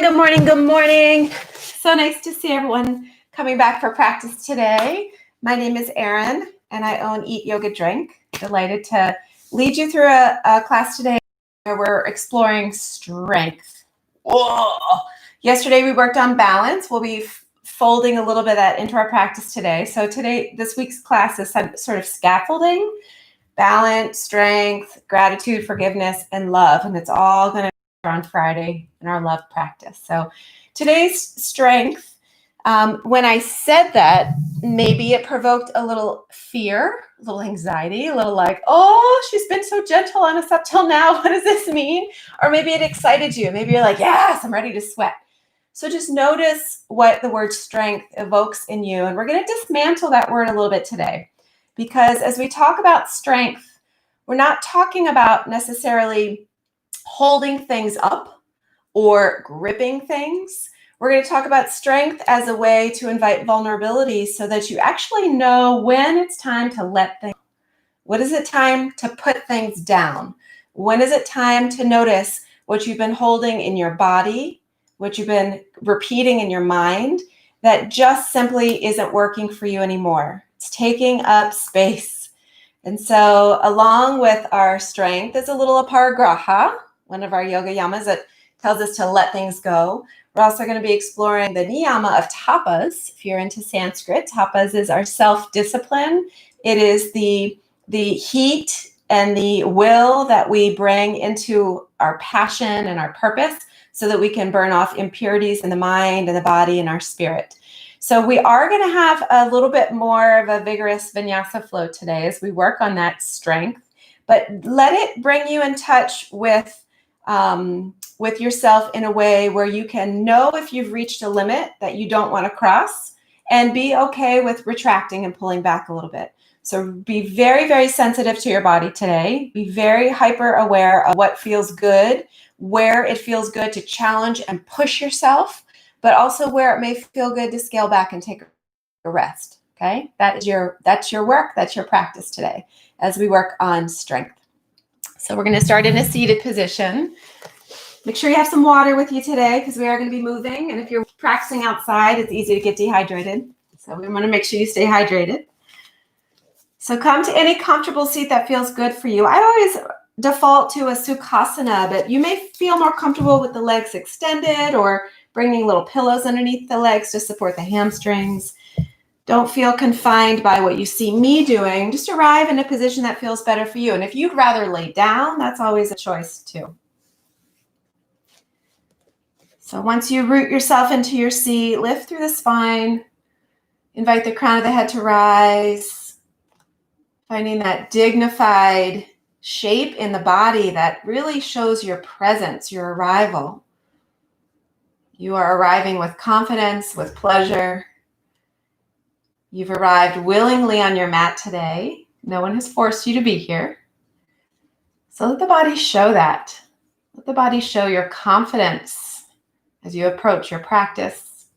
good morning, good morning. So nice to see everyone coming back for practice today. My name is Erin, and I own Eat Yoga Drink. Delighted to lead you through a class today where we're exploring strength. Whoa! Yesterday we worked on balance. We'll be folding a little bit of that into our practice today. So this week's class is some sort of scaffolding, balance, strength, gratitude, forgiveness, and love. And it's all going to on Friday in our love practice. So today's strength, when I said that, maybe it provoked a little fear, a little anxiety, a little like, oh, she's been so gentle on us up till now. What does this mean? Or maybe it excited you. Maybe you're like, yes, I'm ready to sweat. So just notice what the word strength evokes in you. And we're going to dismantle that word a little bit today. Because as we talk about strength, we're not talking about necessarily holding things up or gripping things. We're going to talk about strength as a way to invite vulnerability so that you actually know when it's time to let things go. When is it time to put things down? When is it time to notice what you've been holding in your body, what you've been repeating in your mind that just simply isn't working for you anymore? It's taking up space. And so along with our strength is a little aparigraha, one of our yoga yamas that tells us to let things go. We're also going to be exploring the niyama of tapas. If you're into Sanskrit, tapas is our self-discipline. It is the heat and the will that we bring into our passion and our purpose so that we can burn off impurities in the mind and the body and our spirit. So we are going to have a little bit more of a vigorous vinyasa flow today as we work on that strength, but let it bring you in touch with yourself in a way where you can know if you've reached a limit that you don't want to cross and be okay with retracting and pulling back a little bit. So be very, very sensitive to your body today. Be very hyper aware of what feels good, where it feels good to challenge and push yourself, but also where it may feel good to scale back and take a rest. Okay, that's your work, that's your practice today as we work on strength. So we're going to start in a seated position. Make sure you have some water with you today because we are going to be moving. And if you're practicing outside, it's easy to get dehydrated. So we want to make sure you stay hydrated. So come to any comfortable seat that feels good for you. I always default to a sukhasana, but you may feel more comfortable with the legs extended or bringing little pillows underneath the legs to support the hamstrings. Don't feel confined by what you see me doing. Just arrive in a position that feels better for you. And if you'd rather lay down, that's always a choice too. So once you root yourself into your seat, lift through the spine. Invite the crown of the head to rise. Finding that dignified shape in the body that really shows your presence, your arrival. You are arriving with confidence, with pleasure. You've arrived willingly on your mat today. No one has forced you to be here. So let the body show that. Let the body show your confidence as you approach your practice.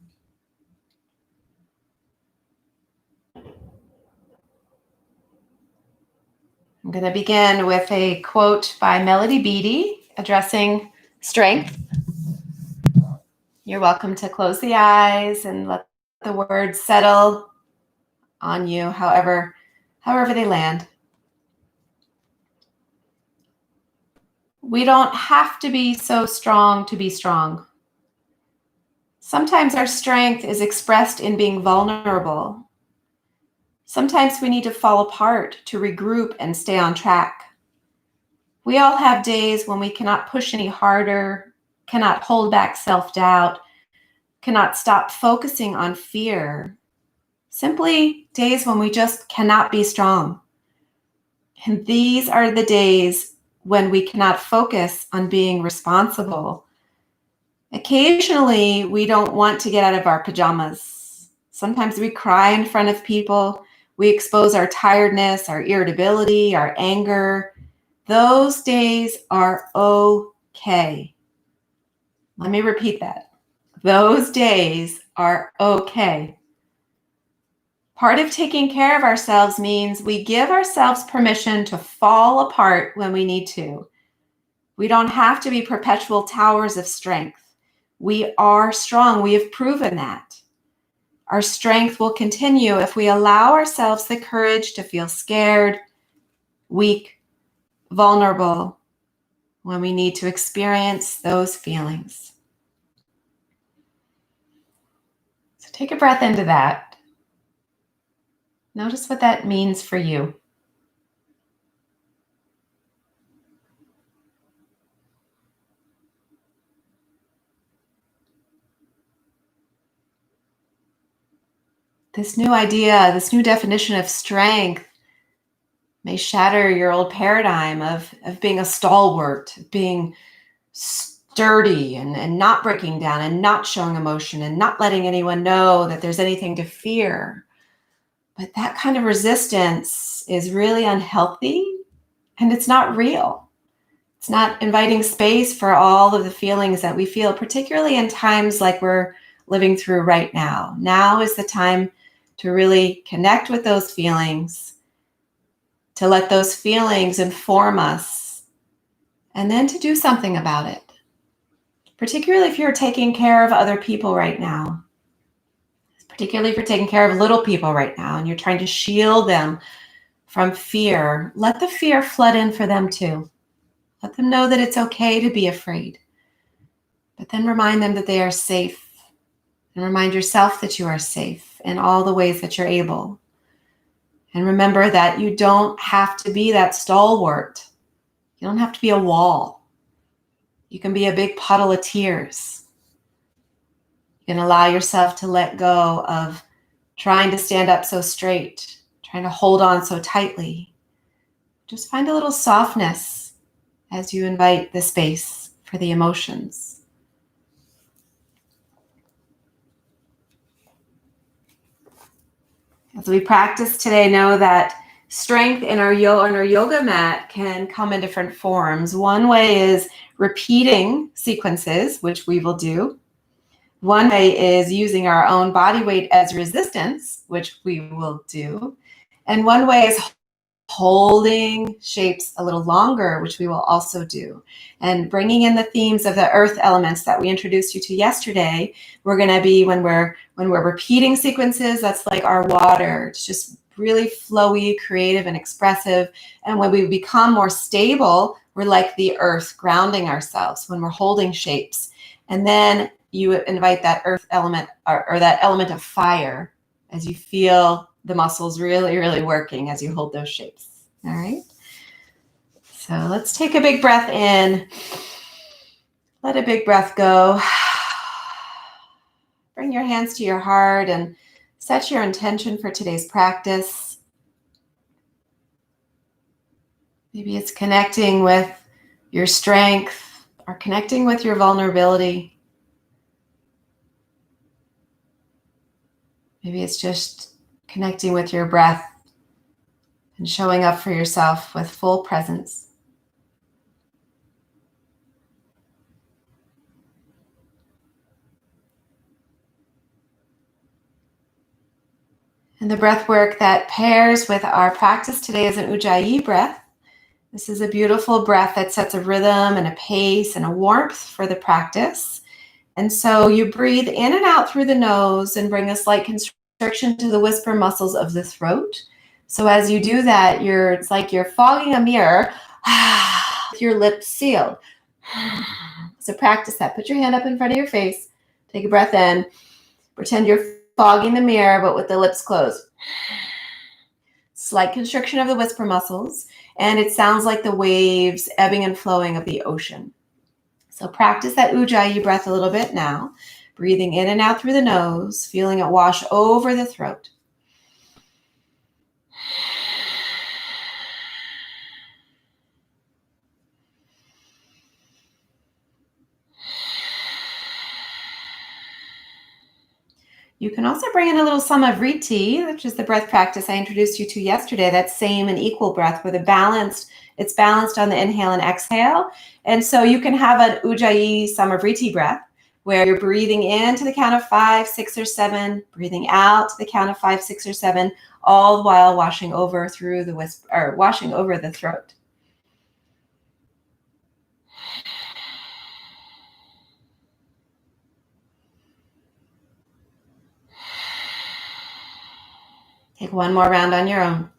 I'm going to begin with a quote by Melody Beattie addressing strength. You're welcome to close the eyes and let the words settle on you, however they land. We don't have to be so strong to be strong. Sometimes our strength is expressed in being vulnerable. Sometimes we need to fall apart to regroup and stay on track. We all have days when we cannot push any harder, cannot hold back self-doubt, cannot stop focusing on fear. Simply days when we just cannot be strong. And these are the days when we cannot focus on being responsible. Occasionally, we don't want to get out of our pajamas. Sometimes we cry in front of people. We expose our tiredness, our irritability, our anger. Those days are okay. Let me repeat that. Those days are okay. Part of taking care of ourselves means we give ourselves permission to fall apart when we need to. We don't have to be perpetual towers of strength. We are strong. We have proven that. Our strength will continue if we allow ourselves the courage to feel scared, weak, vulnerable, when we need to experience those feelings. So take a breath into that. Notice what that means for you. This new idea, this new definition of strength may shatter your old paradigm of being a stalwart, being sturdy and not breaking down and not showing emotion and not letting anyone know that there's anything to fear. But that kind of resistance is really unhealthy and it's not real. It's not inviting space for all of the feelings that we feel, particularly in times like we're living through right now. Now is the time to really connect with those feelings, to let those feelings inform us, and then to do something about it. Particularly if you're taking care of other people right now. Particularly if you're taking care of little people right now and you're trying to shield them from fear, let the fear flood in for them too. Let them know that it's okay to be afraid. But then remind them that they are safe. And remind yourself that you are safe in all the ways that you're able. And remember that you don't have to be that stalwart. You don't have to be a wall. You can be a big puddle of tears. You can allow yourself to let go of trying to stand up so straight, trying to hold on so tightly. Just find a little softness as you invite the space for the emotions. As we practice today, know that strength in our yoga mat can come in different forms. One way is repeating sequences, which we will do. One way is using our own body weight as resistance, which we will do. And one way is holding shapes a little longer, which we will also do. And bringing in the themes of the earth elements that we introduced you to yesterday, we're going to be, when we're repeating sequences, that's like our water. It's just really flowy, creative, and expressive. And when we become more stable, we're like the earth, grounding ourselves when we're holding shapes. And then you invite that earth element or that element of fire as you feel the muscles really, really working as you hold those shapes. All right. So let's take a big breath in. Let a big breath go. Bring your hands to your heart and set your intention for today's practice. Maybe it's connecting with your strength or connecting with your vulnerability. Maybe it's just connecting with your breath and showing up for yourself with full presence. And the breath work that pairs with our practice today is an Ujjayi breath. This is a beautiful breath that sets a rhythm and a pace and a warmth for the practice. And so you breathe in and out through the nose and bring a slight constriction to the whisper muscles of the throat. So as you do that, it's like you're fogging a mirror with your lips sealed. So practice that. Put your hand up in front of your face. Take a breath in. Pretend you're fogging the mirror, but with the lips closed. Slight constriction of the whisper muscles. And it sounds like the waves ebbing and flowing of the ocean. So practice that Ujjayi breath a little bit now. Breathing in and out through the nose, feeling it wash over the throat. You can also bring in a little samavriti, which is the breath practice I introduced you to yesterday. That same and equal breath where it's balanced on the inhale and exhale. And so you can have an Ujjayi samavriti breath where you're breathing in to the count of 5, 6, or 7, breathing out to the count of 5, 6, or 7, all while washing over through washing over the throat. Take one more round on your own.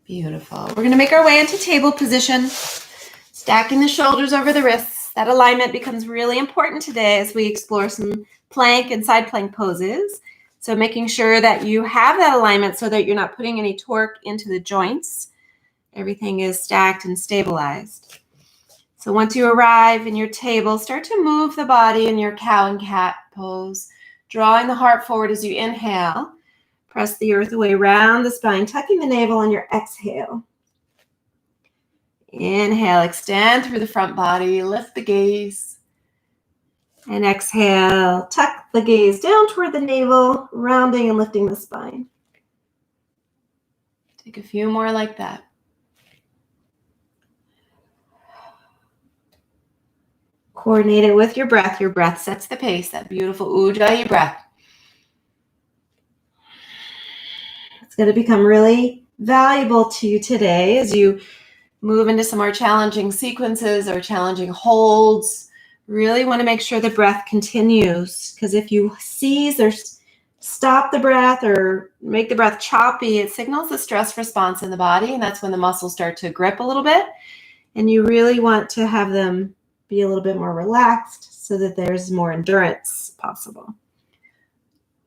Beautiful. We're going to make our way into table position, stacking the shoulders over the wrists. That alignment becomes really important today as we explore some plank and side plank poses. So making sure that you have that alignment so that you're not putting any torque into the joints. Everything is stacked and stabilized. So once you arrive in your table, start to move the body in your cow and cat pose, drawing the heart forward as you inhale. Press the earth away round the spine, tucking the navel on your exhale. Inhale, extend through the front body, lift the gaze. And exhale, tuck the gaze down toward the navel, rounding and lifting the spine. Take a few more like that. Coordinate it with your breath. Your breath sets the pace, that beautiful Ujjayi breath. It's going to become really valuable to you today as you move into some more challenging sequences or challenging holds. Really want to make sure the breath continues, because if you seize or stop the breath or make the breath choppy, it signals a stress response in the body, and that's when the muscles start to grip a little bit. And you really want to have them be a little bit more relaxed so that there's more endurance possible.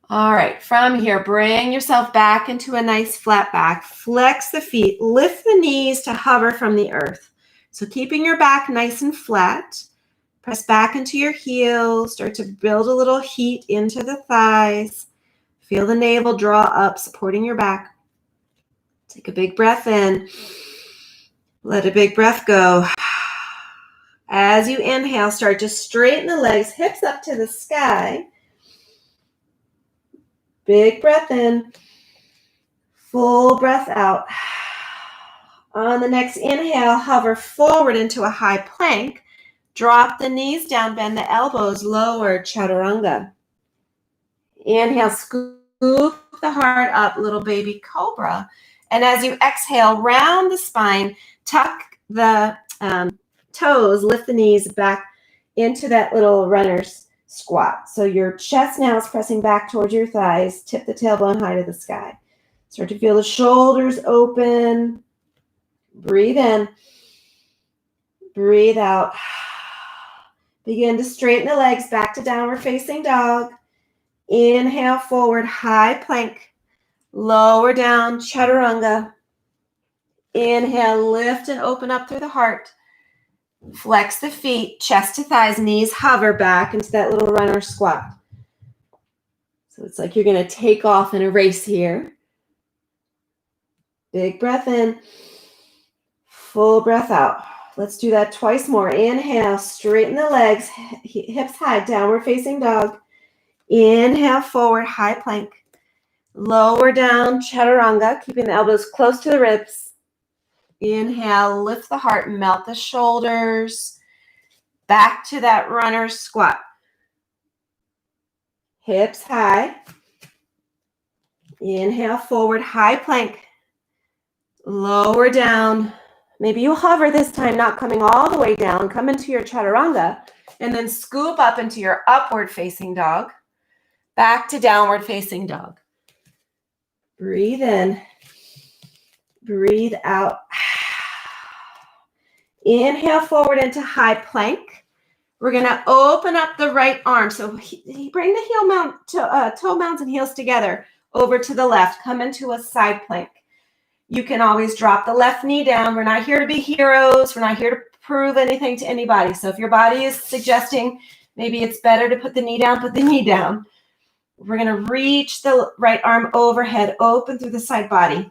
All right, from here, bring yourself back into a nice flat back. Flex the feet, lift the knees to hover from the earth. So keeping your back nice and flat, press back into your heels, start to build a little heat into the thighs. Feel the navel draw up, supporting your back. Take a big breath in. Let a big breath go. As you inhale, start to straighten the legs, hips up to the sky. Big breath in, full breath out. On the next inhale, hover forward into a high plank. Drop the knees down, bend the elbows, lower chaturanga. Inhale, scoop the heart up, little baby cobra. And as you exhale, round the spine, tuck the toes, lift the knees back into that little runner's squat. So your chest now is pressing back towards your thighs. Tip the tailbone high to the sky. Start to feel the shoulders open. Breathe in. Breathe out. Begin to straighten the legs back to downward facing dog. Inhale forward, high plank. Lower down, chaturanga. Inhale, lift and open up through the heart. Flex the feet, chest to thighs, knees hover back into that little runner squat. So it's like you're going to take off in a race here. Big breath in, full breath out. Let's do that twice more. Inhale, straighten the legs, hips high, downward facing dog. Inhale forward, high plank. Lower down, chaturanga, keeping the elbows close to the ribs. Inhale, lift the heart, melt the shoulders. Back to that runner squat. Hips high. Inhale forward, high plank. Lower down. Maybe you hover this time, not coming all the way down. Come into your chaturanga and then scoop up into your upward facing dog. Back to downward facing dog. Breathe in. Breathe out. Inhale forward into high plank. We're going to open up the right arm. So bring the heel mount to toe mounts and heels together over to the left. Come into a side plank. You can always drop the left knee down. We're not here to be heroes. We're not here to prove anything to anybody. So if your body is suggesting maybe it's better to put the knee down, put the knee down. We're going to reach the right arm overhead, open through the side body.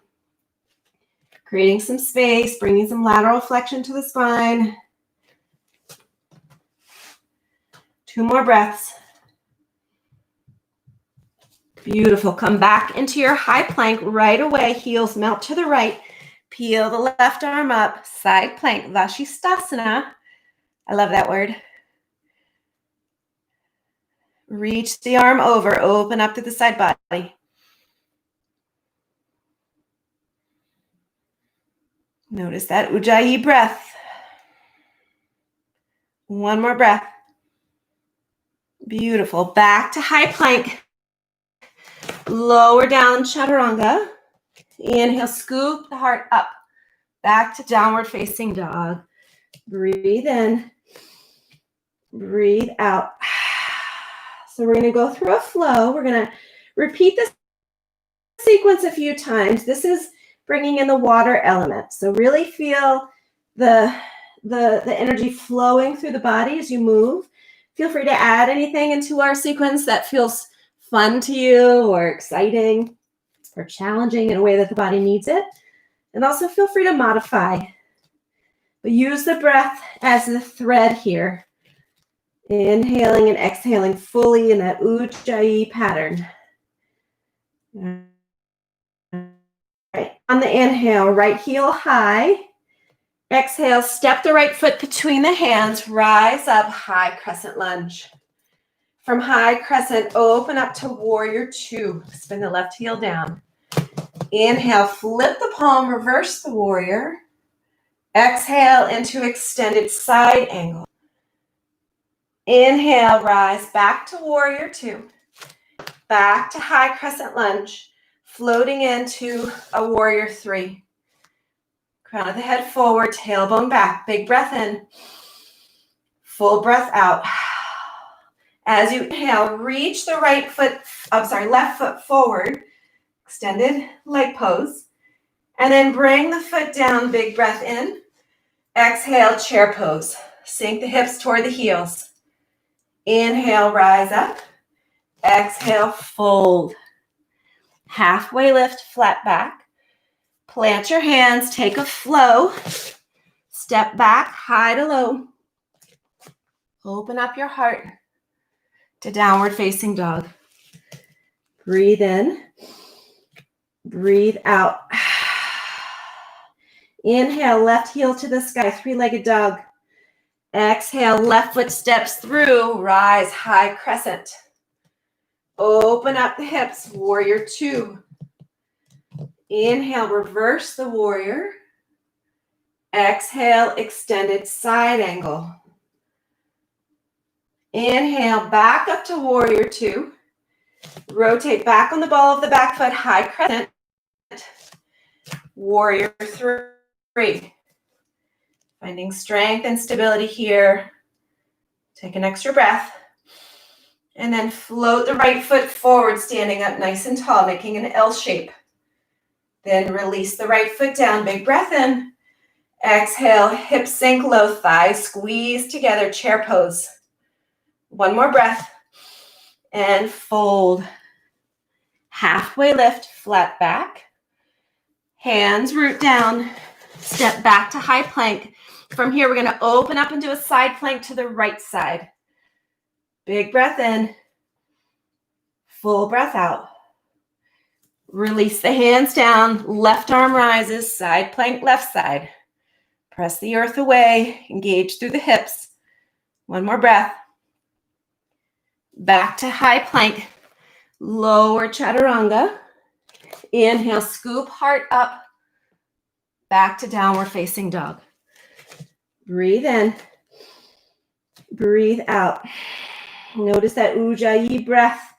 Creating some space, bringing some lateral flexion to the spine. 2 more breaths. Beautiful. Come back into your high plank right away. Heels melt to the right. Peel the left arm up. Side plank, Vashisthasana. I love that word. Reach the arm over. Open up to the side body. Notice that Ujjayi breath. 1 more breath. Beautiful. Back to high plank. Lower down chaturanga. Inhale, scoop the heart up. Back to downward facing dog. Breathe in. Breathe out. So we're going to go through a flow. We're going to repeat this sequence a few times. This is bringing in the water element. So really feel the energy flowing through the body as you move. Feel free to add anything into our sequence that feels fun to you or exciting or challenging in a way that the body needs it. And also feel free to modify. But use the breath as the thread here. Inhaling and exhaling fully in that Ujjayi pattern. All right. On the inhale, right heel high. Exhale, step the right foot between the hands. Rise up, high crescent lunge. From high crescent, open up to warrior two. Spin the left heel down. Inhale, flip the palm, reverse the warrior. Exhale into extended side angle. Inhale, rise back to warrior two. Back to high crescent lunge. Floating into a warrior three. Crown of the head forward, tailbone back. Big breath in. Full breath out. As you inhale, reach the left foot forward. Extended leg pose. And then bring the foot down, big breath in. Exhale, chair pose. Sink the hips toward the heels. Inhale, rise up. Exhale, fold. Halfway lift, flat back. Plant your hands, take a flow. Step back, high to low. Open up your heart to downward facing dog. Breathe in. Breathe out. Inhale, left heel to the sky, three-legged dog. Exhale, left foot steps through, rise, high crescent. Open up the hips, warrior two. Inhale, reverse the warrior. Exhale, extended side angle. Inhale, back up to warrior two. Rotate back on the ball of the back foot, high crescent. Warrior three. Finding strength and stability here. Take an extra breath. And then float the right foot forward, standing up nice and tall, making an L shape. Then release the right foot down, big breath in. Exhale, hips sink low, thighs squeeze together, chair pose. One more breath. And fold. Halfway lift, flat back. Hands root down. Step back to high plank. From here, we're going to open up into a side plank to the right side. Big breath in. Full breath out. Release the hands down. Left arm rises. Side plank, left side. Press the earth away. Engage through the hips. One more breath. Back to high plank. Lower chaturanga. Inhale, scoop heart up. Back to downward facing dog. Breathe in. Breathe out. Notice that Ujjayi breath.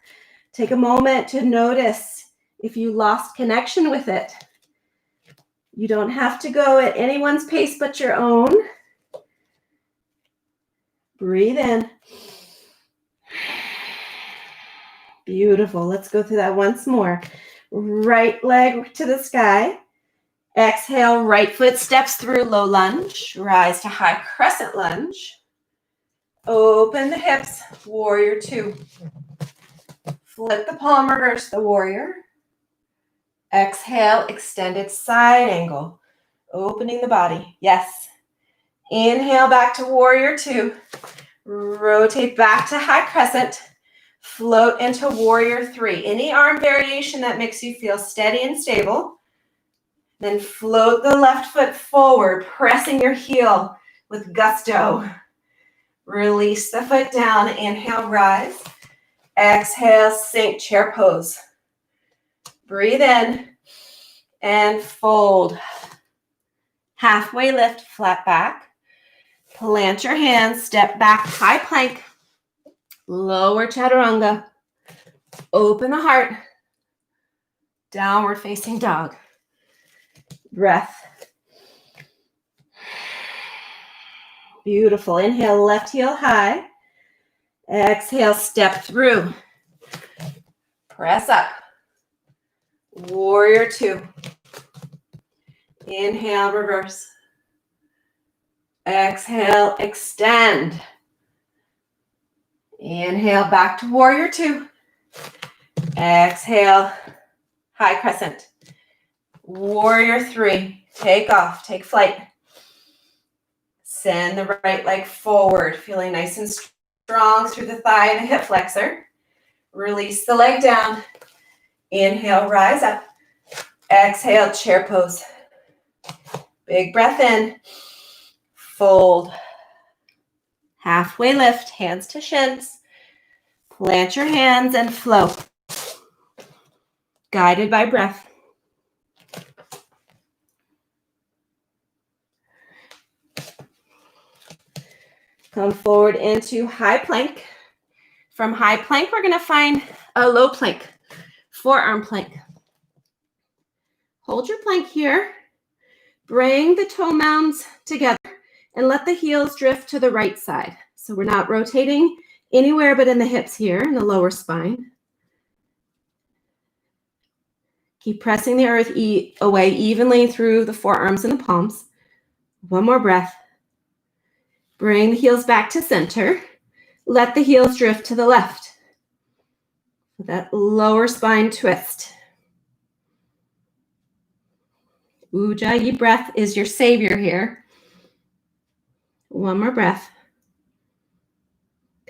Take a moment to notice if you lost connection with it. You don't have to go at anyone's pace but your own. Breathe in. Beautiful. Let's go through that once more. Right leg to the sky. Exhale, right foot steps through, low lunge. Rise to high crescent lunge. Open the hips, warrior two. Flip the palm, reverse the warrior. Exhale, extended side angle. Opening the body. Yes. Inhale back to warrior two. Rotate back to high crescent. Float into warrior three. Any arm variation that makes you feel steady and stable. Then float the left foot forward, pressing your heel with gusto. Release the foot down. Inhale, rise. Exhale, sink, chair pose. Breathe in and fold. Halfway lift, flat back. Plant your hands, step back, high plank. Lower chaturanga. Open the heart. Downward facing dog. Breath. Beautiful. Inhale, left heel high. Exhale, step through. Press up. Warrior two. Inhale, reverse. Exhale, extend. Inhale, back to warrior two. Exhale, high crescent. Warrior three. Take off, take flight. Send the right leg forward, feeling nice and strong through the thigh and the hip flexor. Release the leg down. Inhale, rise up. Exhale, chair pose. Big breath in. Fold. Halfway lift, hands to shins. Plant your hands and flow. Guided by breath. Come forward into high plank. From high plank, we're going to find a low plank, forearm plank. Hold your plank here. Bring the toe mounds together and let the heels drift to the right side. So we're not rotating anywhere but in the hips here, in the lower spine. Keep pressing the earth away evenly through the forearms and the palms. One more breath. Bring the heels back to center. Let the heels drift to the left. That lower spine twist. Ujjayi breath is your savior here. One more breath.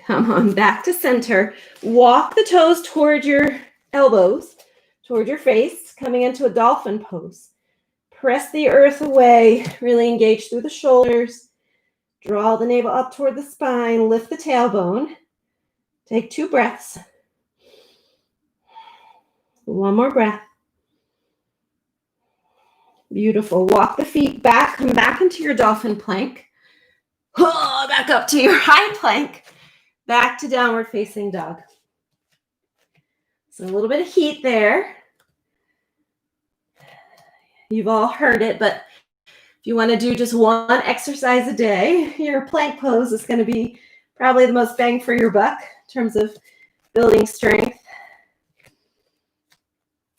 Come on, back to center. Walk the toes toward your elbows, toward your face, coming into a dolphin pose. Press the earth away, really engage through the shoulders. Draw the navel up toward the spine, lift the tailbone. Take 2 breaths. One more breath. Beautiful. Walk the feet back, come back into your dolphin plank. Back up to your high plank. Back to downward facing dog. So a little bit of heat there. You've all heard it, but if you want to do just one exercise a day, your plank pose is going to be probably the most bang for your buck in terms of building strength.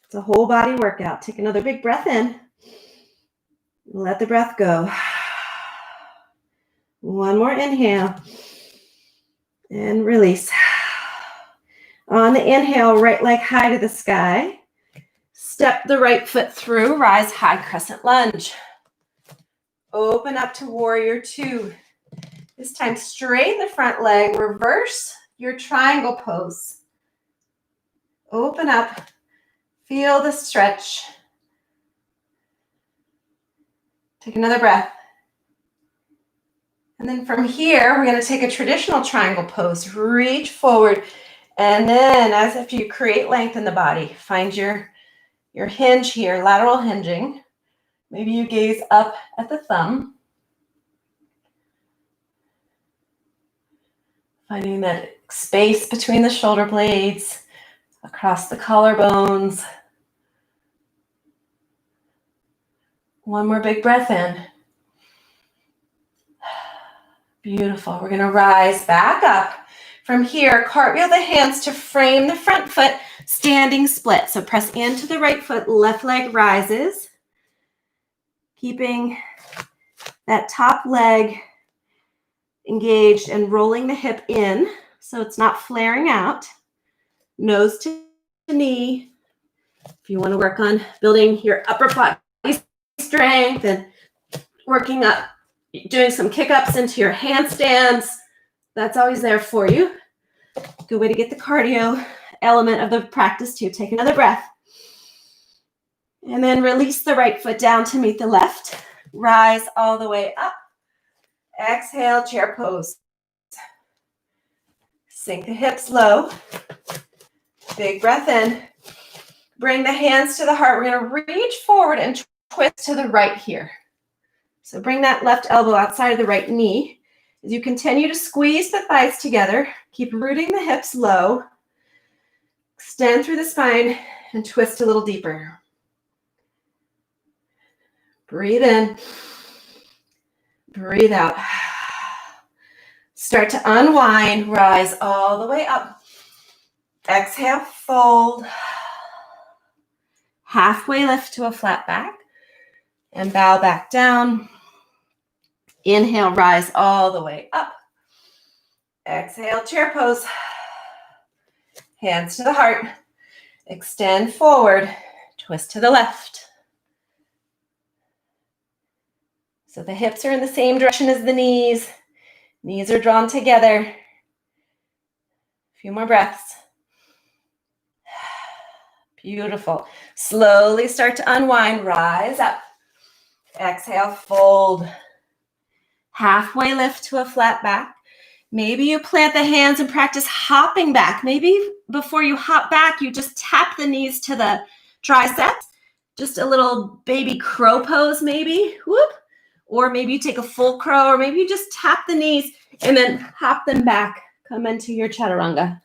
It's a whole body workout. Take another big breath in. Let the breath go. One more inhale. And release. On the inhale, right leg high to the sky. Step the right foot through. Rise high crescent lunge. Open up to warrior two. This time, straighten the front leg. Reverse your triangle pose. Open up. Feel the stretch. Take another breath. And then from here, we're going to take a traditional triangle pose. Reach forward. And then as if you create length in the body, find your hinge here, lateral hinging. Maybe you gaze up at the thumb. Finding that space between the shoulder blades, across the collarbones. One more big breath in. Beautiful. We're going to rise back up. From here, cartwheel the hands to frame the front foot, standing split. So press into the right foot, left leg rises. Keeping that top leg engaged and rolling the hip in so it's not flaring out. Nose to knee. If you want to work on building your upper body strength and working up, doing some kick-ups into your handstands, that's always there for you. Good way to get the cardio element of the practice too. Take another breath. And then release the right foot down to meet the left. Rise all the way up. Exhale, chair pose. Sink the hips low. Big breath in. Bring the hands to the heart. We're going to reach forward and twist to the right here. So bring that left elbow outside of the right knee. As you continue to squeeze the thighs together, keep rooting the hips low. Extend through the spine and twist a little deeper. Breathe in. Breathe out. Start to unwind, rise all the way up. Exhale, fold. Halfway lift to a flat back and bow back down. Inhale, rise all the way up. Exhale, chair pose. Hands to the heart. Extend forward, twist to the left. So the hips are in the same direction as the knees. Knees are drawn together. A few more breaths. Beautiful. Slowly start to unwind, rise up. Exhale, fold. Halfway lift to a flat back. Maybe you plant the hands and practice hopping back. Maybe before you hop back, you just tap the knees to the triceps. Just a little baby crow pose maybe. Whoop. Or maybe you take a full crow, or maybe you just tap the knees and then hop them back. Come into your chaturanga.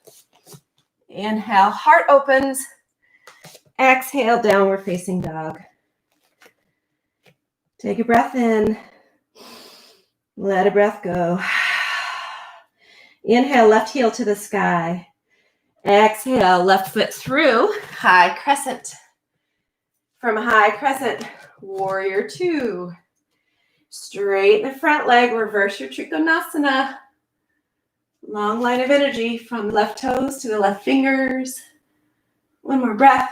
Inhale, heart opens. Exhale, downward facing dog. Take a breath in. Let a breath go. Inhale, left heel to the sky. Exhale, left foot through, high crescent. From high crescent, warrior two. Straighten the front leg, reverse your trikonasana. Long line of energy from left toes to the left fingers. One more breath.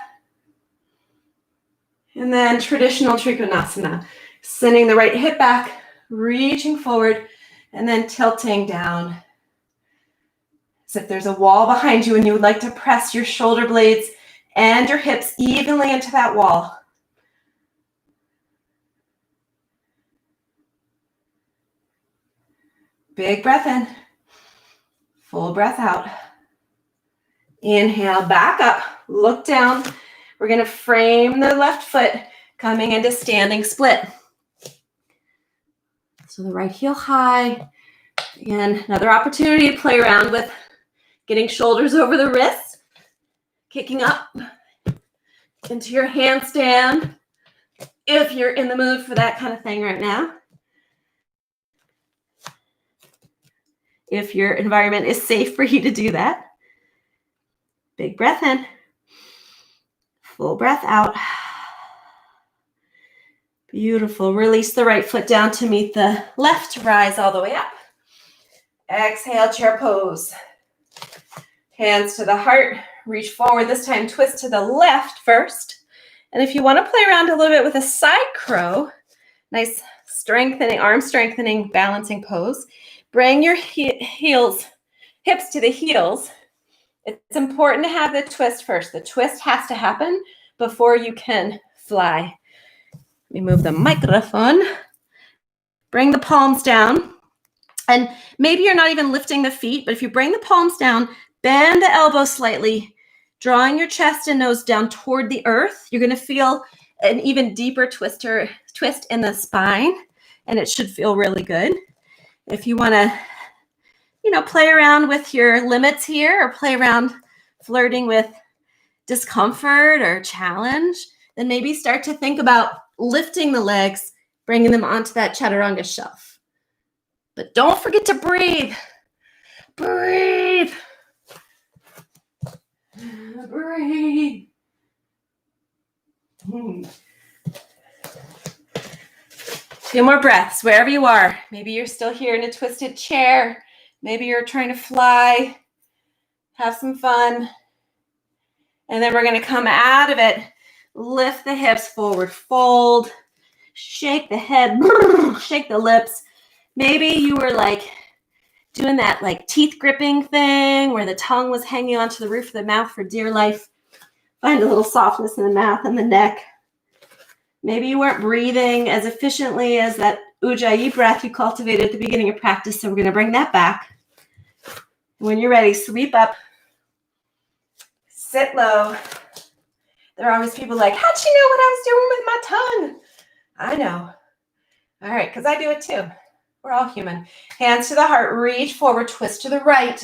And then traditional trikonasana. Sending the right hip back, reaching forward, and then tilting down. As if there's a wall behind you and you would like to press your shoulder blades and your hips evenly into that wall. Big breath in. Full breath out. Inhale, back up, look down. We're going to frame the left foot coming into standing split. So the right heel high. Again, another opportunity to play around with getting shoulders over the wrists, kicking up into your handstand if you're in the mood for that kind of thing right now. If your environment is safe for you to do that. Big breath in. Full breath out. Beautiful. Release the right foot down to meet the left. Rise all the way up. Exhale, chair pose. Hands to the heart, reach forward. This time, twist to the left first. And if you want to play around a little bit with a side crow, nice strengthening, arm strengthening, balancing pose. Bring your hips to the heels. It's important to have the twist first. The twist has to happen before you can fly. Let me move the microphone. Bring the palms down. And maybe you're not even lifting the feet, but if you bring the palms down, bend the elbows slightly, drawing your chest and nose down toward the earth. You're going to feel an even deeper twist in the spine, and it should feel really good. If you want to, play around with your limits here or play around flirting with discomfort or challenge, then maybe start to think about lifting the legs, bringing them onto that chaturanga shelf. But don't forget to breathe. Breathe. Breathe. Few more breaths wherever you are. Maybe you're still here in a twisted chair. Maybe you're trying to fly. Have some fun. And then we're going to come out of it. Lift the hips forward, fold. Shake the head, shake the lips. Maybe you were doing that teeth gripping thing where the tongue was hanging onto the roof of the mouth for dear life. Find a little softness in the mouth and the neck. Maybe you weren't breathing as efficiently as that Ujjayi breath you cultivated at the beginning of practice, so we're going to bring that back. When you're ready, sweep up, sit low. There are always people like, how'd you know what I was doing with my tongue? I know. All right, because I do it too. We're all human. Hands to the heart, reach forward, twist to the right.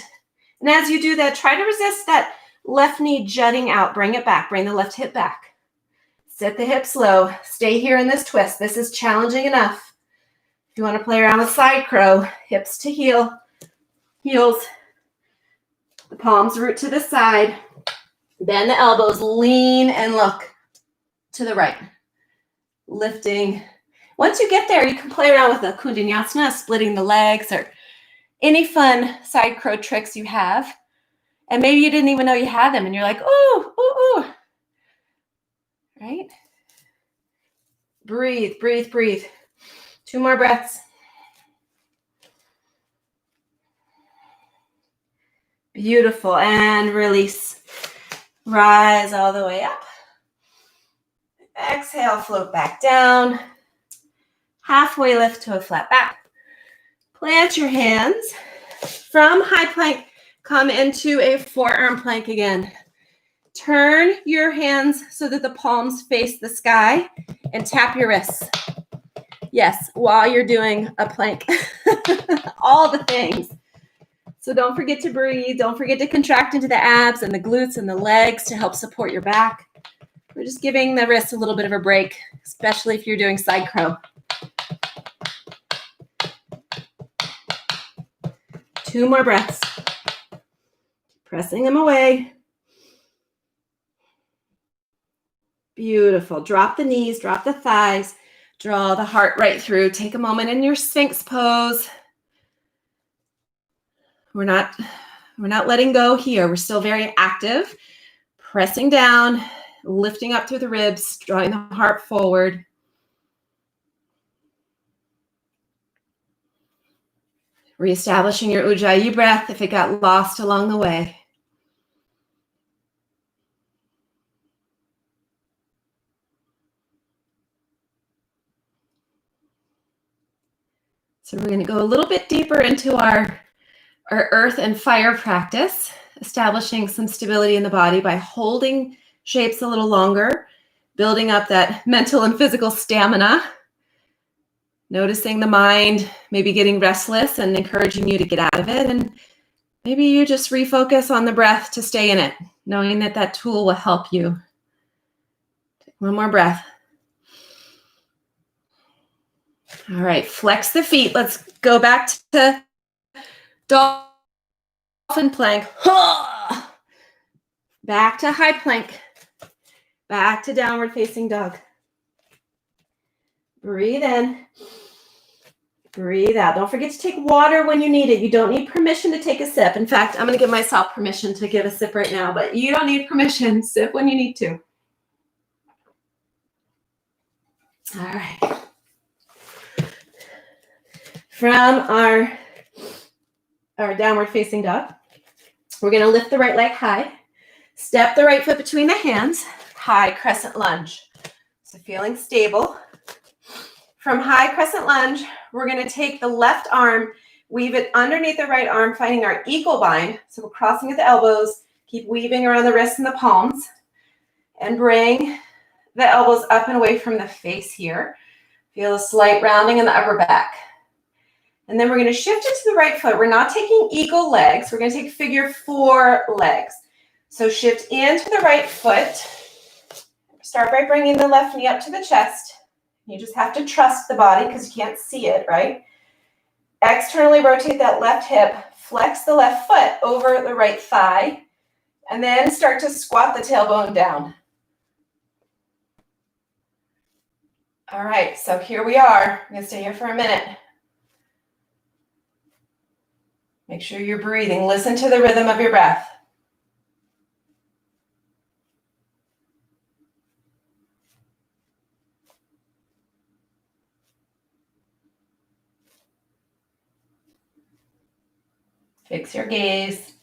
And as you do that, try to resist that left knee jutting out. Bring it back, bring the left hip back. Set the hips low. Stay here in this twist. This is challenging enough. If you want to play around with side crow, hips to heel, heels, the palms root to the side. Bend the elbows, lean and look to the right. Lifting. Once you get there, you can play around with a kundanyasana, splitting the legs, or any fun side crow tricks you have. And maybe you didn't even know you had them, and you're like, ooh, ooh, ooh. Right? Breathe, breathe, breathe. 2 more breaths. Beautiful. And release. Rise all the way up. Exhale, float back down. Halfway lift to a flat back. Plant your hands. From high plank, come into a forearm plank again. Turn your hands so that the palms face the sky and tap your wrists. Yes, while you're doing a plank. All the things. So don't forget to breathe. Don't forget to contract into the abs and the glutes and the legs to help support your back. We're just giving the wrists a little bit of a break, especially if you're doing side crow. 2 more breaths. Pressing them away. Beautiful. Drop the knees, drop the thighs, draw the heart right through. Take a moment in your Sphinx pose. We're not letting go here. We're still very active. Pressing down, lifting up through the ribs, drawing the heart forward. Reestablishing your Ujjayi breath if it got lost along the way. So we're going to go a little bit deeper into our earth and fire practice, establishing some stability in the body by holding shapes a little longer, building up that mental and physical stamina, noticing the mind maybe getting restless and encouraging you to get out of it. And maybe you just refocus on the breath to stay in it, knowing that that tool will help you. Take 1 more breath. All right, flex the feet. Let's go back to dolphin plank. Back to high plank. Back to downward facing dog. Breathe in. Breathe out. Don't forget to take water when you need it. You don't need permission to take a sip. In fact, I'm going to give myself permission to give a sip right now, but you don't need permission. Sip when you need to. All right. From our downward facing dog, we're going to lift the right leg high. Step the right foot between the hands. High crescent lunge. So feeling stable. From high crescent lunge, we're going to take the left arm, weave it underneath the right arm, finding our eagle bind. So we're crossing at the elbows. Keep weaving around the wrists and the palms. And bring the elbows up and away from the face here. Feel a slight rounding in the upper back. And then we're going to shift it to the right foot. We're not taking eagle legs. We're going to take figure 4 legs. So shift into the right foot. Start by bringing the left knee up to the chest. You just have to trust the body because you can't see it, right? Externally rotate that left hip. Flex the left foot over the right thigh. And then start to squat the tailbone down. All right, so here we are. I'm going to stay here for a minute. Make sure you're breathing. Listen to the rhythm of your breath. Fix your gaze.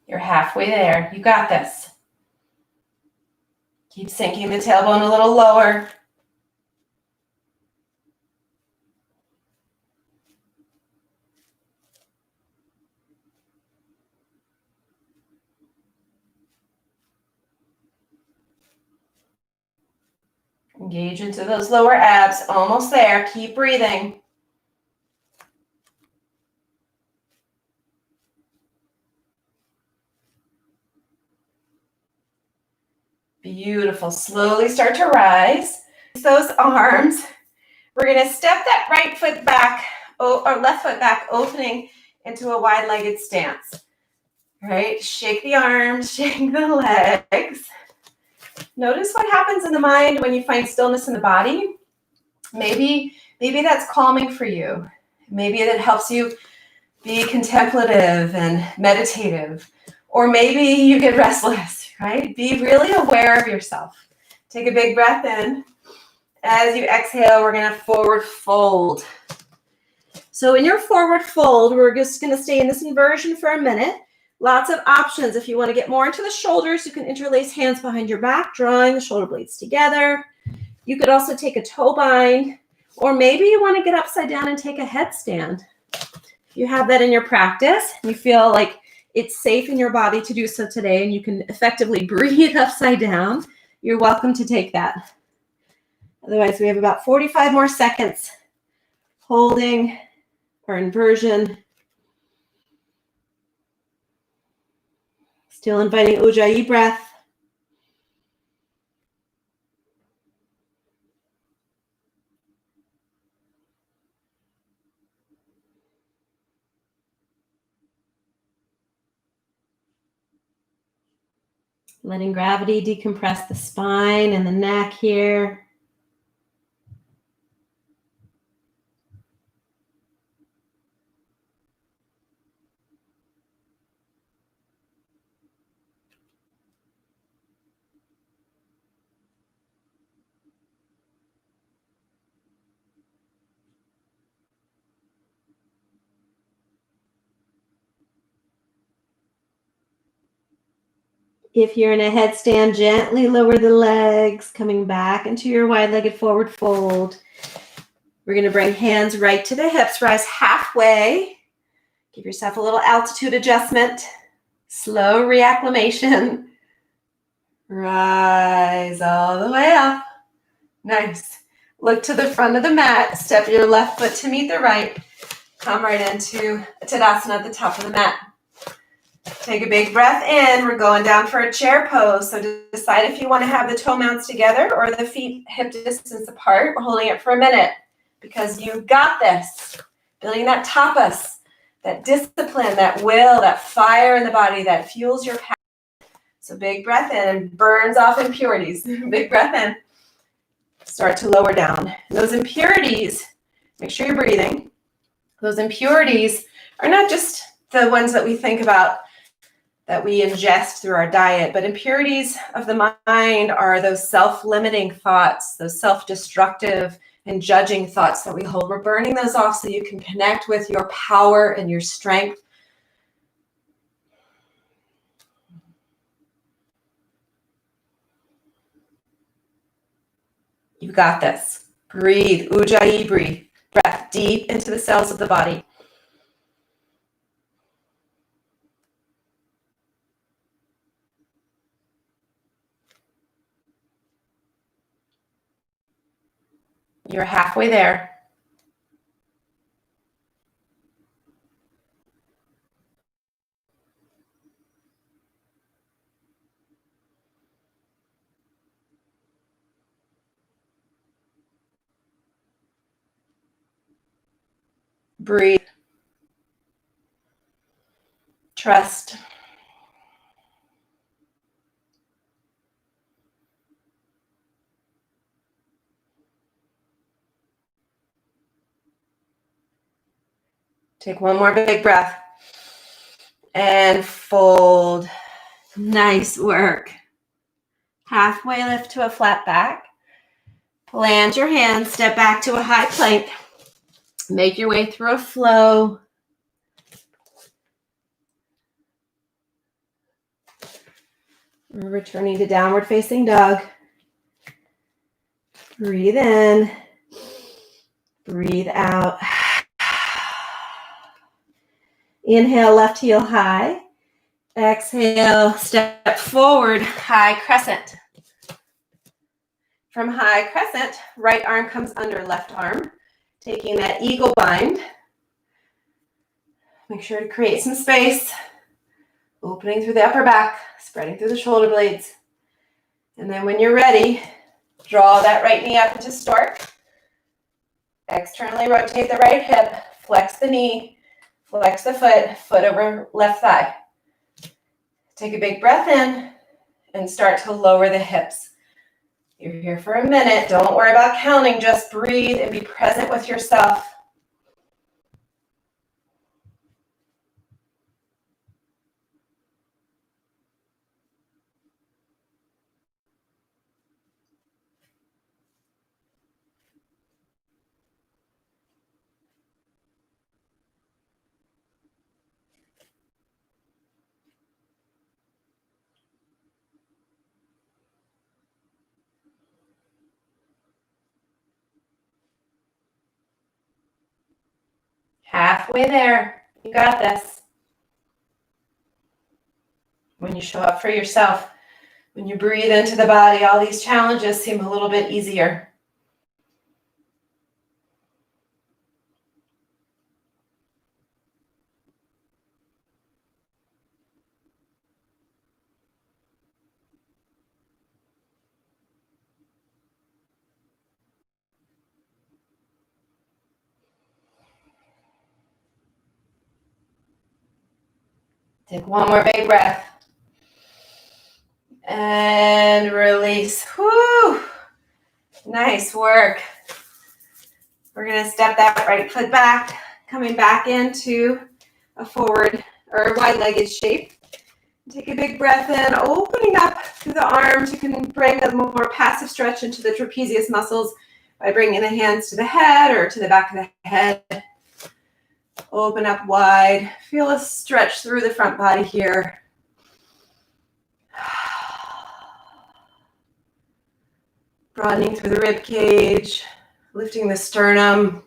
You're halfway there. You got this. Keep sinking the tailbone a little lower. Engage into those lower abs. Almost there. Keep breathing. Beautiful. Slowly start to rise. Those arms. We're going to step that right foot back, or left foot back, opening into a wide-legged stance. All right? Shake the arms, shake the legs. Notice what happens in the mind when you find stillness in the body. Maybe that's calming for you. Maybe it helps you be contemplative and meditative. Or maybe you get restless, right? Be really aware of yourself. Take a big breath in. As you exhale, we're going to forward fold. So in your forward fold, we're just going to stay in this inversion for a minute. Lots of options. If you want to get more into the shoulders, you can interlace hands behind your back, drawing the shoulder blades together. You could also take a toe bind, or maybe you want to get upside down and take a headstand. If you have that in your practice, you feel like it's safe in your body to do so today, and you can effectively breathe upside down, you're welcome to take that. Otherwise, we have about 45 more seconds holding our inversion. Still inviting Ujjayi breath. Letting gravity decompress the spine and the neck here. If you're in a headstand, gently lower the legs, coming back into your wide-legged forward fold. We're going to bring hands right to the hips, rise halfway. Give yourself a little altitude adjustment. Slow reacclimation. Rise all the way up. Nice. Look to the front of the mat. Step your left foot to meet the right. Come right into Tadasana at the top of the mat. Take a big breath in. We're going down for a chair pose. So decide if you want to have the toe mounts together or the feet hip distance apart. We're holding it for a minute because you've got this. Building that tapas, that discipline, that will, that fire in the body that fuels your path. So big breath in, burns off impurities. Big breath in. Start to lower down. Those impurities, make sure you're breathing. Those impurities are not just the ones that we think about that we ingest through our diet, but impurities of the mind are those self-limiting thoughts, those self-destructive and judging thoughts that we hold. We're burning those off so you can connect with your power and your strength. You got this. Breathe. Ujjayi, breathe. Breath deep into the cells of the body. You're halfway there. Breathe. Trust. Take one more big breath. And fold. Nice work. Halfway lift to a flat back. Plant your hands, step back to a high plank. Make your way through a flow. We're returning to downward facing dog. Breathe in. Breathe out. Inhale, left heel high. Exhale, step forward, high crescent. From high crescent, right arm comes under left arm, taking that eagle bind. Make sure to create some space, opening through the upper back, spreading through the shoulder blades. And then when you're ready, draw that right knee up into stork. Externally rotate the right hip, flex the knee, flex the foot, foot over left thigh. Take a big breath in and start to lower the hips. You're here for a minute. Don't worry about counting. Just breathe and be present with yourself. Halfway there. You got this. When you show up for yourself, when you breathe into the body, all these challenges seem a little bit easier. Take one more big breath. And release. Whoo! Nice work. We're going to step that right foot back, coming back into a forward or wide-legged shape. Take a big breath in, opening up through the arms. You can bring a more passive stretch into the trapezius muscles by bringing the hands to the head or to the back of the head. Open up wide. Feel a stretch through the front body here. Broadening through the rib cage, lifting the sternum.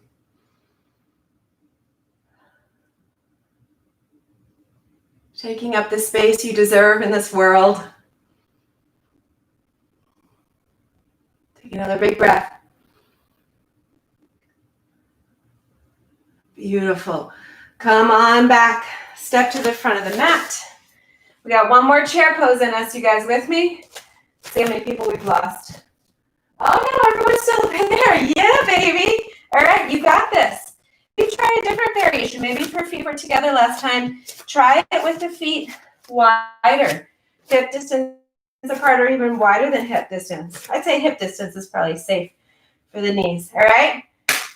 Taking up the space you deserve in this world. Take another big breath. Beautiful. Come on back. Step to the front of the mat. We got one more chair pose in us. You guys with me? See how many people we've lost. Oh no, everyone's still in there. Yeah, baby. All right, you got this. You try a different variation. Maybe if your feet were together last time, try it with the feet wider. Hip distance apart or even wider than hip distance. I'd say hip distance is probably safe for the knees. All right?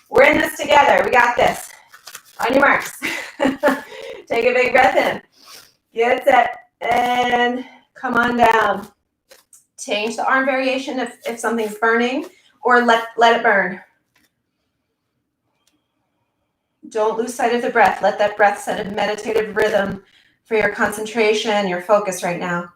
We're in this together. We got this. On your marks. Take a big breath in. Get set. And come on down. Change the arm variation if something's burning, or let it burn. Don't lose sight of the breath. Let that breath set a meditative rhythm for your concentration, your focus right now.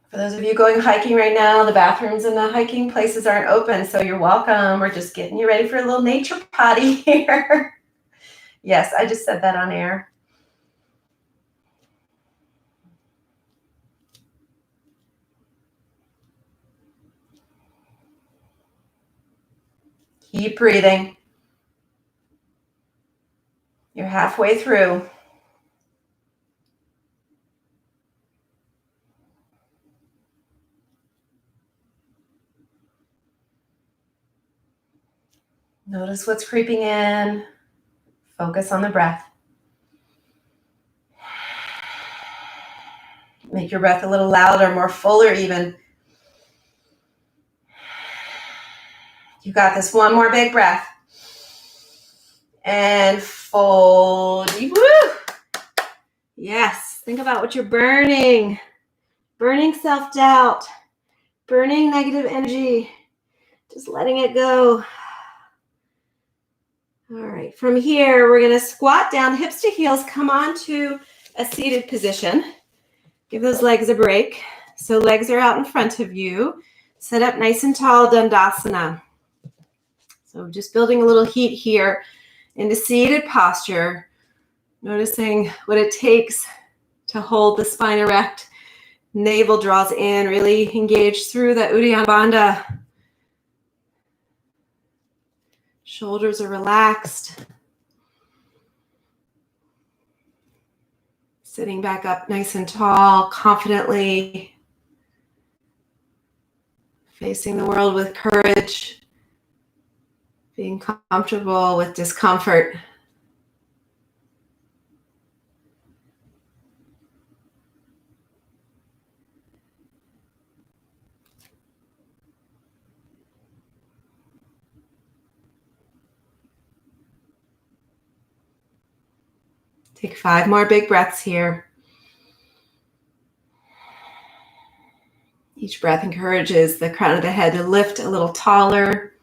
For those of you going hiking right now, the bathrooms in the hiking places aren't open, so you're welcome. We're just getting you ready for a little nature potty here. Yes, I just said that on air. Keep breathing. You're halfway through. Notice what's creeping in. Focus on the breath. Make your breath a little louder, more fuller even. You got this. One more big breath. And fold. Woo! Yes. Think about what you're burning. Burning self-doubt. Burning negative energy. Just letting it go. All right. From here, we're going to squat down, hips to heels. Come on to a seated position. Give those legs a break. So legs are out in front of you. Sit up nice and tall, Dandasana. So just building a little heat here into seated posture. Noticing what it takes to hold the spine erect. Navel draws in, really engage through the Uddiyana Bandha. Shoulders are relaxed. Sitting back up nice and tall, confidently. Facing the world with courage. Being comfortable with discomfort. Take 5 more big breaths here. Each breath encourages the crown of the head to lift a little taller.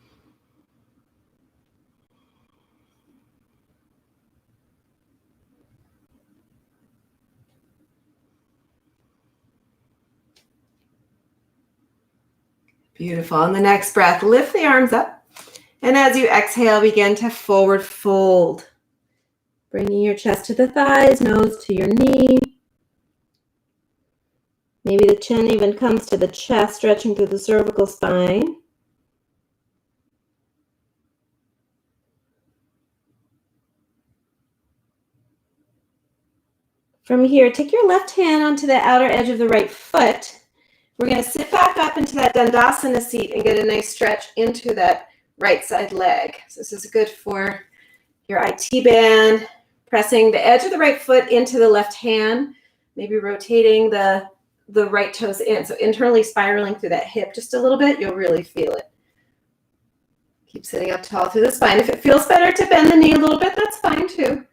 Beautiful. On the next breath, lift the arms up. And as you exhale, begin to forward fold. Bringing your chest to the thighs, nose to your knee. Maybe the chin even comes to the chest, stretching through the cervical spine. From here, take your left hand onto the outer edge of the right foot. We're going to sit back up into that Dandasana seat and get a nice stretch into that right side leg. So this is good for your IT band, pressing the edge of the right foot into the left hand, maybe rotating the right toes in. So internally spiraling through that hip just a little bit, you'll really feel it. Keep sitting up tall through the spine. If it feels better to bend the knee a little bit, that's fine too.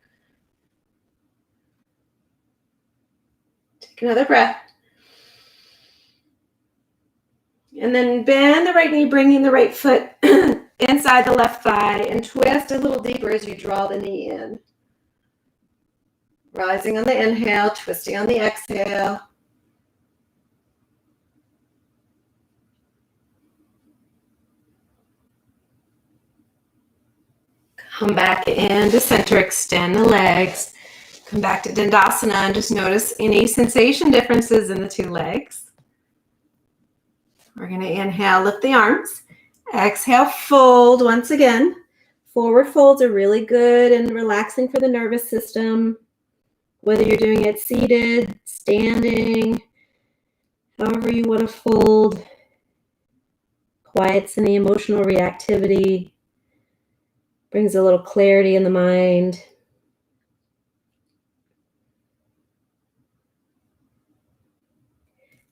Take another breath. And then bend the right knee, bringing the right foot inside the left thigh and twist a little deeper as you draw the knee in. Rising on the inhale, twisting on the exhale. Come back into center, extend the legs. Come back to Dandasana and just notice any sensation differences in the 2 legs. We're going to inhale, lift the arms. Exhale, fold once again. Forward folds are really good and relaxing for the nervous system. Whether you're doing it seated, standing, however you want to fold. Quiets any emotional reactivity. Brings a little clarity in the mind.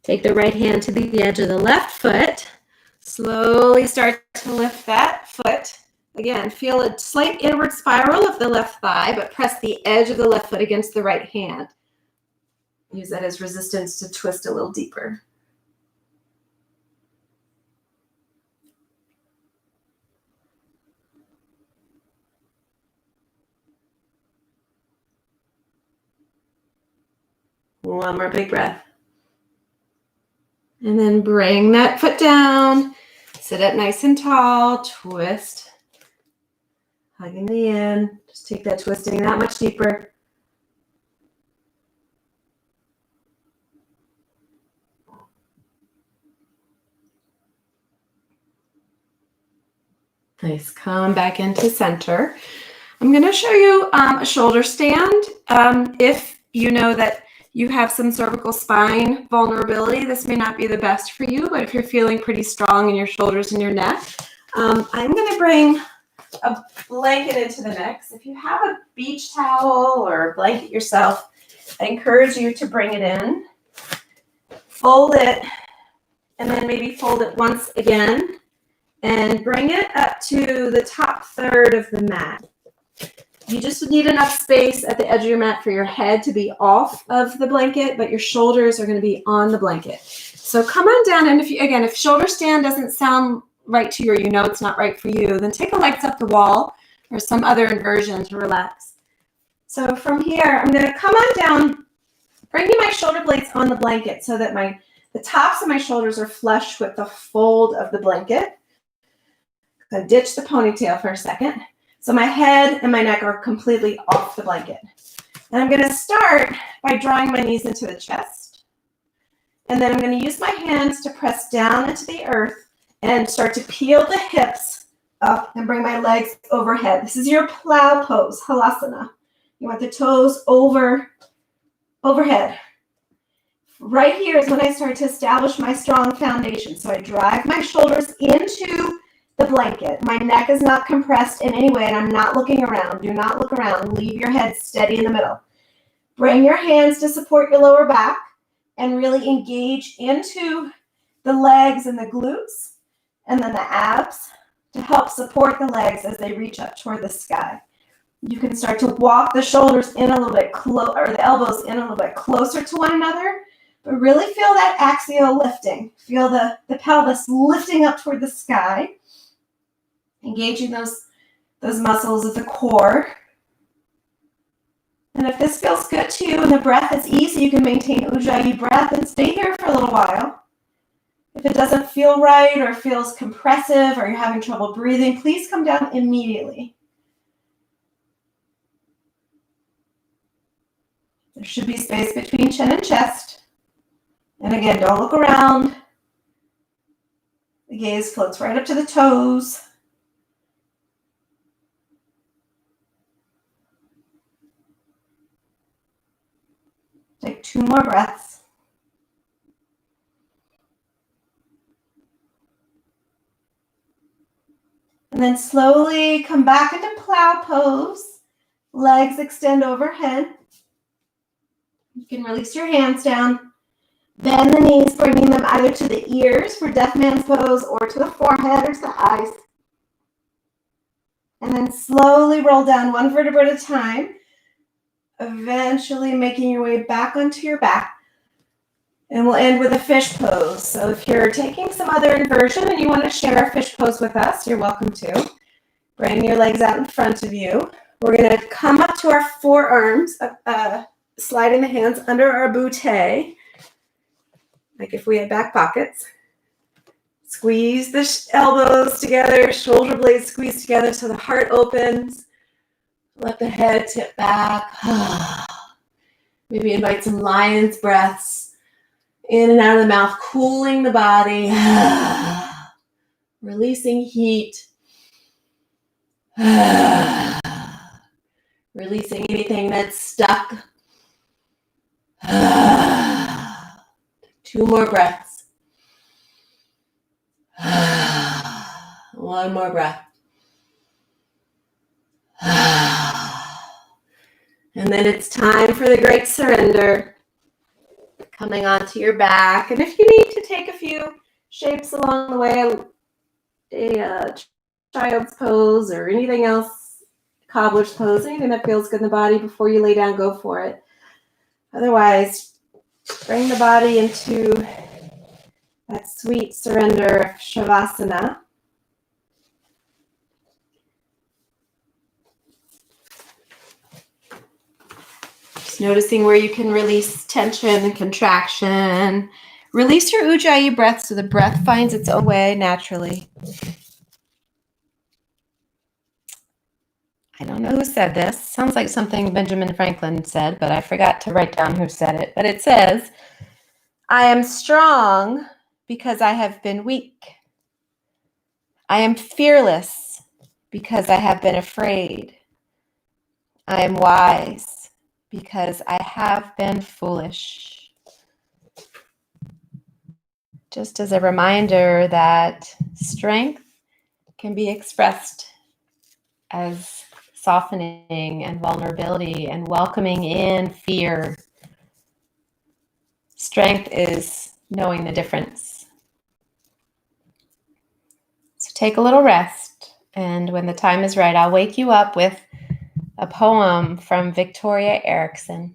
Take the right hand to the edge of the left foot. Slowly start to lift that foot. Again, feel a slight inward spiral of the left thigh, but press the edge of the left foot against the right hand. Use that as resistance to twist a little deeper. One more big breath. And then bring that foot down. Sit up nice and tall. Twist. Hugging the in. Just take that twisting that much deeper. Nice. Come back into center. I'm going to show you a shoulder stand. If you know that you have some cervical spine vulnerability, this may not be the best for you, but if you're feeling pretty strong in your shoulders and your neck, I'm going to bring a blanket into the mix. If you have a beach towel or a blanket yourself, I encourage you to bring it in, fold it, and then maybe fold it once again, and bring it up to the top third of the mat. You just need enough space at the edge of your mat for your head to be off of the blanket, but your shoulders are going to be on the blanket. So come on down, and if shoulder stand doesn't sound right to you, or you know it's not right for you, then take a legs up the wall or some other inversion to relax. So from here, I'm going to come on down, bringing my shoulder blades on the blanket so that the tops of my shoulders are flush with the fold of the blanket. So ditch the ponytail for a second. So my head and my neck are completely off the blanket. And I'm going to start by drawing my knees into the chest. And then I'm going to use my hands to press down into the earth and start to peel the hips up and bring my legs overhead. This is your plow pose, halasana. You want the toes overhead. Right here is when I start to establish my strong foundation. So I drive my shoulders into the blanket. My neck is not compressed in any way, and I'm not looking around. Do not look around. Leave your head steady in the middle. Bring your hands to support your lower back and really engage into the legs and the glutes and then the abs to help support the legs as they reach up toward the sky. You can start to walk the shoulders in a little bit closer, or the elbows in a little bit closer to one another, but really feel that axial lifting. Feel the pelvis lifting up toward the sky, engaging those muscles of the core. And if this feels good to you and the breath is easy, you can maintain Ujjayi breath and stay here for a little while. If it doesn't feel right or feels compressive or you're having trouble breathing, please come down immediately. There should be space between chin and chest. And again, don't look around. The gaze floats right up to the toes. Take 2 more breaths. And then slowly come back into plow pose. Legs extend overhead. You can release your hands down. Bend the knees, bringing them either to the ears for deaf man's pose or to the forehead or to the eyes. And then slowly roll down 1 vertebra at a time, eventually making your way back onto your back. And we'll end with a fish pose. So if you're taking some other inversion and you want to share a fish pose with us, you're welcome to. Bring your legs out in front of you. We're going to come up to our forearms, sliding the hands under our bootay, like if we had back pockets. Squeeze the elbows together, shoulder blades squeeze together so the heart opens. Let the head tip back. Maybe invite some lion's breaths in and out of the mouth, cooling the body, releasing heat, releasing anything that's stuck. 2 more breaths. 1 more breath. And then it's time for the great surrender. Coming onto your back. And if you need to take a few shapes along the way, a child's pose or anything else, cobbler's pose, anything that feels good in the body before you lay down, go for it. Otherwise, bring the body into that sweet surrender of Shavasana. Just noticing where you can release tension and contraction. Release your Ujjayi breath so the breath finds its own way naturally. I don't know who said this. Sounds like something Benjamin Franklin said, but I forgot to write down who said it. But it says, I am strong because I have been weak. I am fearless because I have been afraid. I am wise because I have been foolish. Just as a reminder that strength can be expressed as softening and vulnerability and welcoming in fear. Strength is knowing the difference. So take a little rest, and when the time is right, I'll wake you up with a poem from Victoria Erickson.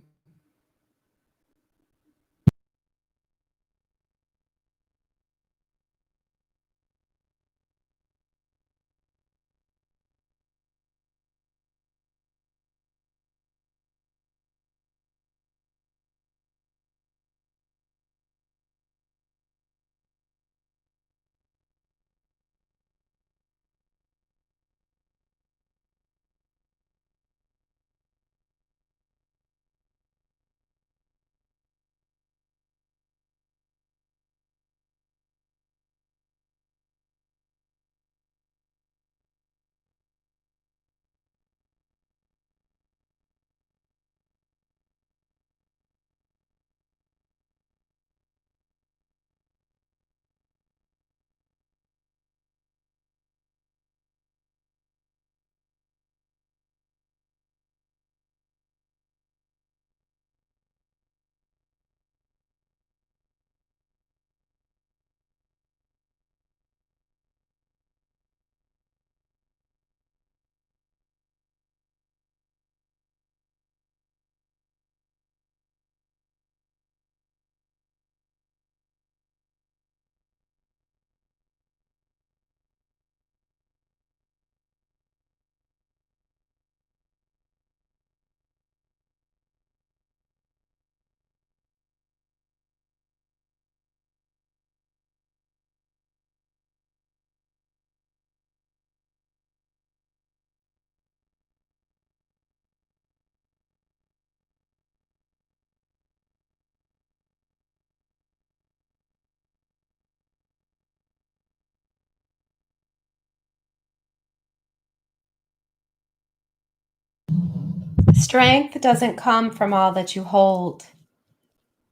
Strength doesn't come from all that you hold.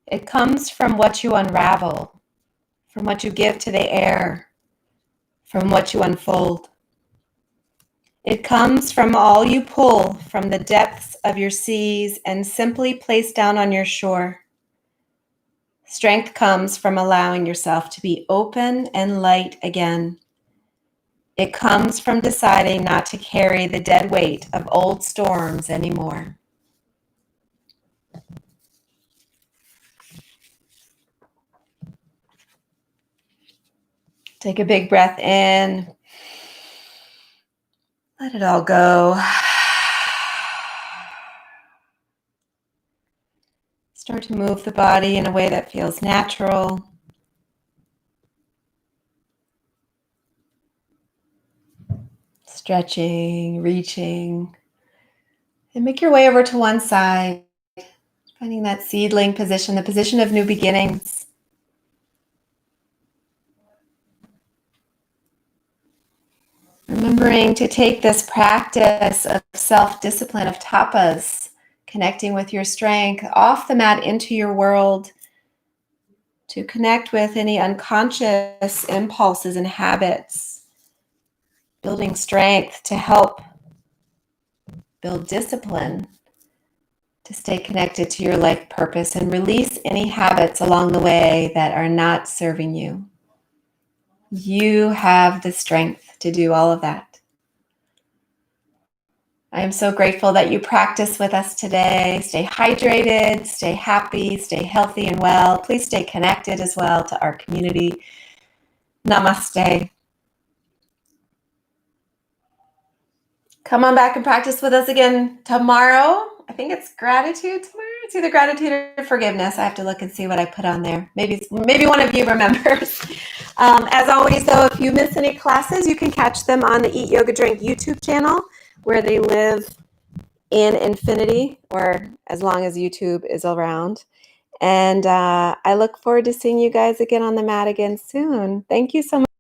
It comes from what you unravel, from what you give to the air, from what you unfold. It comes from all you pull from the depths of your seas and simply place down on your shore. Strength comes from allowing yourself to be open and light again. It comes from deciding not to carry the dead weight of old storms anymore. Take a big breath in. Let it all go. Start to move the body in a way that feels natural. Stretching, reaching, and make your way over to one side, finding that seedling position, the position of new beginnings. Remembering to take this practice of self-discipline, of tapas, connecting with your strength, off the mat into your world, to connect with any unconscious impulses and habits, building strength to help build discipline, to stay connected to your life purpose and release any habits along the way that are not serving you. You have the strength to do all of that. I am so grateful that you practice with us today. Stay hydrated, stay happy, stay healthy and well. Please stay connected as well to our community. Namaste. Come on back and practice with us again tomorrow. I think it's gratitude tomorrow. It's either gratitude or forgiveness. I have to look and see what I put on there. Maybe one of you remembers. As always, though, if you miss any classes, you can catch them on the Eat Yoga Drink YouTube channel, where they live in infinity, or as long as YouTube is around. And I look forward to seeing you guys again on the mat again soon. Thank you so much.